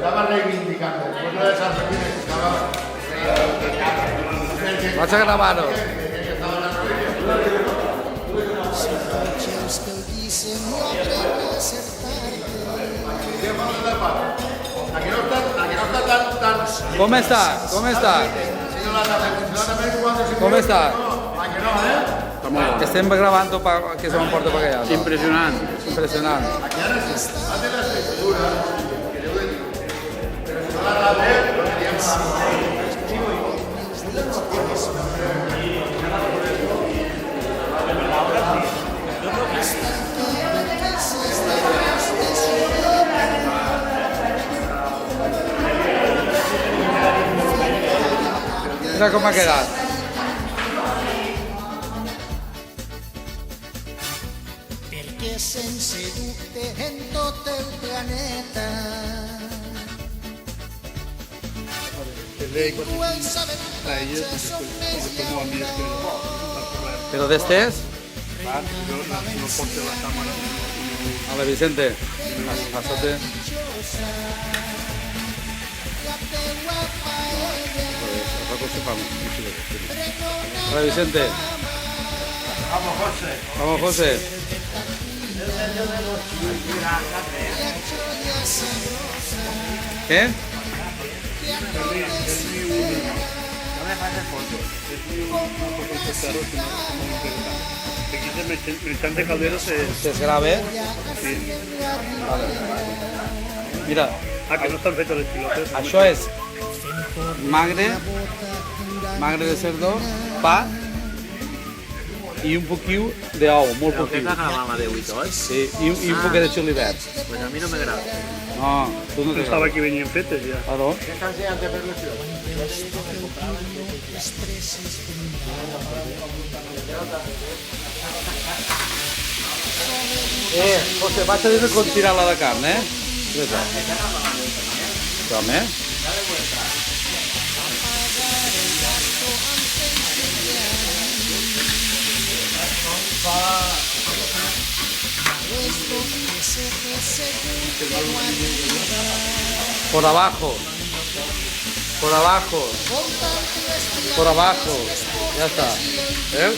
estaba reivindicando. Después de esas reuniones que estaba... Vas a grabarlo. Aquí no está tan... ¿Cómo está? ¿Cómo está? ¿Cómo está? Estem gravant que se m'emporta per allà. Impressionant. Impressionant. Mira com ha quedat. Perché sense dubte en tot el planeta tu els avantatges són més Però d'estes? No porta la càmera. A la Vicente. Pásate. A la Vicente. Vamos, José. Vamos, José. ¿Qué? Aquí me echan de caldero ¿Se grabe? Sí. Vale. Mira, Que no estan fets les pilotes. això és magre de cerdo, pa i un poquiu d'ou, molt Però què poquiu. caga la mama de 8 oi? Sí, i un poquet de xili verd. Pues a mi no m'agrada. No, tu no Pensava t'agrada. que venien fetes ja. Claro. José, vaig a dir com tirar-la de carn, eh? Home. Por abajo. Por abajo. Por abajo. Ya está. ¿Eh?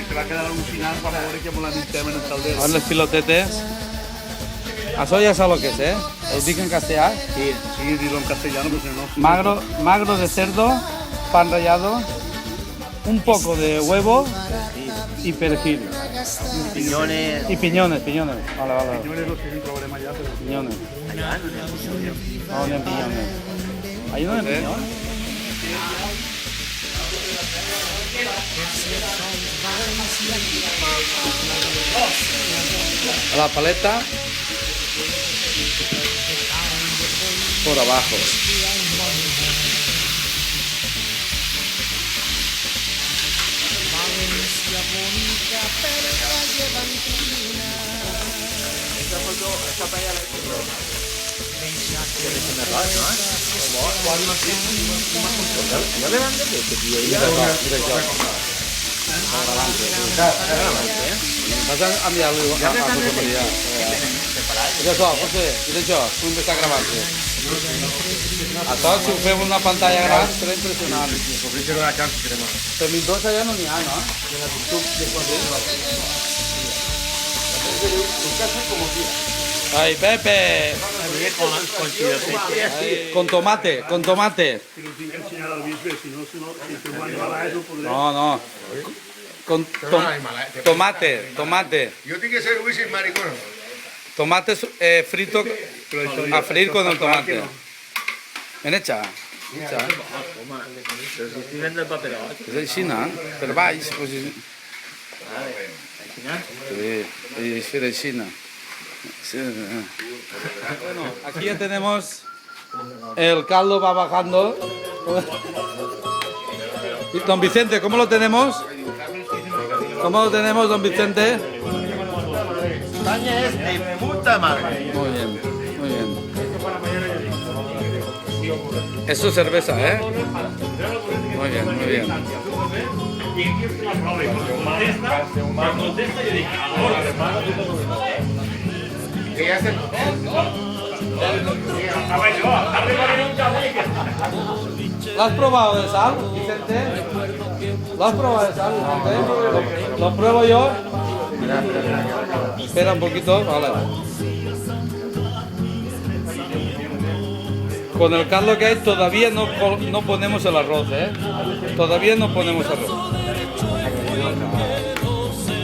Se va quedar al·lucinant per veure que me l'anem en el caldero. Ahora los pilotetes. Eso ya sabes lo que es, ¿eh? Os digo en castellano. Sí, dilo en castellano, pues no. Magro de cerdo, pan rallado, un poco de huevo y perejil. Piñones... Y piñones. Vale, vale. Senyores, los que sí trobarem allà, però... Piñones. Allà no n'hi ha piñones. No, no hay piñones. ¿Hay uno de piñón? La paleta por abajo. Vas a enviarlo a tu familia. Mira això, José, mira això, com està gravant-se. A tots, si ho fem una pantalla gran, serà impressionant. Per mi dos allà no n'hi ha, no? Ay, Pepe. Ay, con tomate. Que no tinc que ensenyar al bisbe, si no, si te ho animaràs, ho podré... No. Con tomate. Yo tengo que ser Luis maricón. Tomate frito a freír con el tomate. Ben hecha. Home, però si estic fent el paperot. És així, no? Per baix. Pues, sí, és així, no? Sí. Bueno, aquí ya tenemos el caldo va bajando. Y don Vicente, ¿cómo lo tenemos? ¿Cómo lo tenemos, don Vicente? castaña es de puta madre. Muy bien, muy bien. Eso es cerveza, ¿eh? Muy bien, muy bien. Que ya se... ¿Lo has probado de sal, Vicente? ¿Lo has probado de sal, Vicente? ¿Lo pruebo yo? Espera un poquito, vale. Con el caldo que hay todavía no ponemos el arroz, ¿eh? Todavía no ponemos arroz.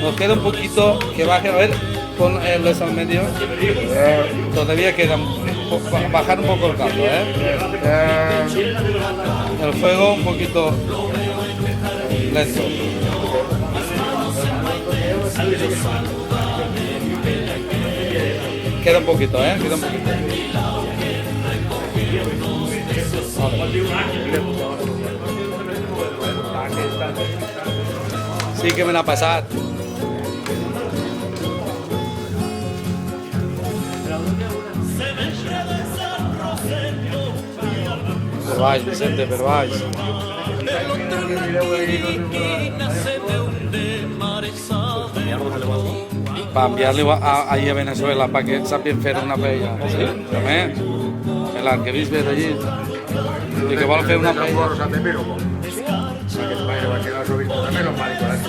Nos queda un poquito que baje, a ver, pon el de al medio. Todavía queda bajar un poco el caldo, ¿eh? El fuego un poquito lento. Queda un poquito, ¿eh? Queda un poquito. Sí que me l'ha passat. Per baix, Vicente, per baix. Para enviarle ahí a Venezuela para que sapien fer una paella. Sí, també. El que vist ve d'allí. I que vol fer una paella. Los hace pero que el baile va a quedar sobre también los maricones que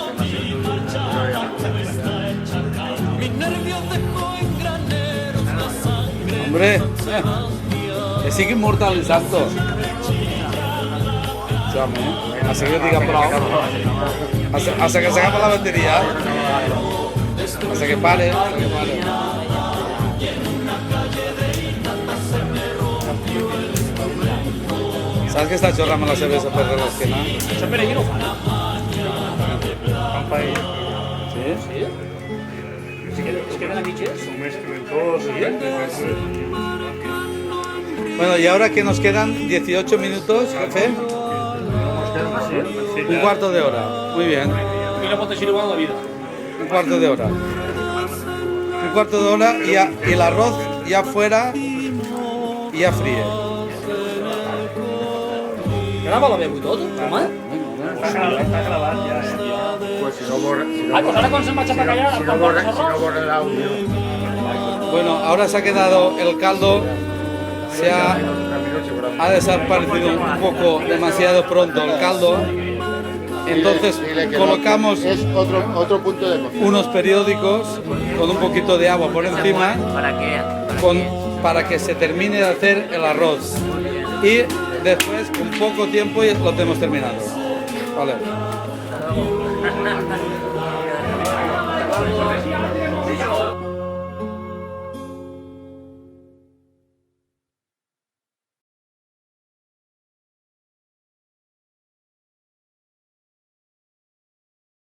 Hombre, que sigui immortalitzat tot. Sí, home, hasta que diga prou. Hasta que s'agafa la bateria. Hasta que pare. Saps que està xorrant la cervesa per l'esquena? Això per aquí no ho fan. Sí? Sí? Es queden a mitges? Bueno, y ahora que nos quedan 18 minutos, jefe. Un cuarto de hora. Muy bien. I no pot així igual a la vida. Un cuarto de hora. Un cuarto de hora y el arroz ya fuera y ya fríe. Grava la veu i tot, home? Està gravat ja, Pues si no borra, Ah, pues ahora quan se'n vaig a pegar allà, si no borra el audio. Bueno, ahora se ha quedado el caldo. Ha desaparecido un poco demasiado pronto el caldo. Entonces Dile que colocamos es otro punto de cocina. unos periódicos con un poquito de agua por encima para que se termine de hacer el arroz. Y después, con poco tiempo, lo tenemos terminado. Vale.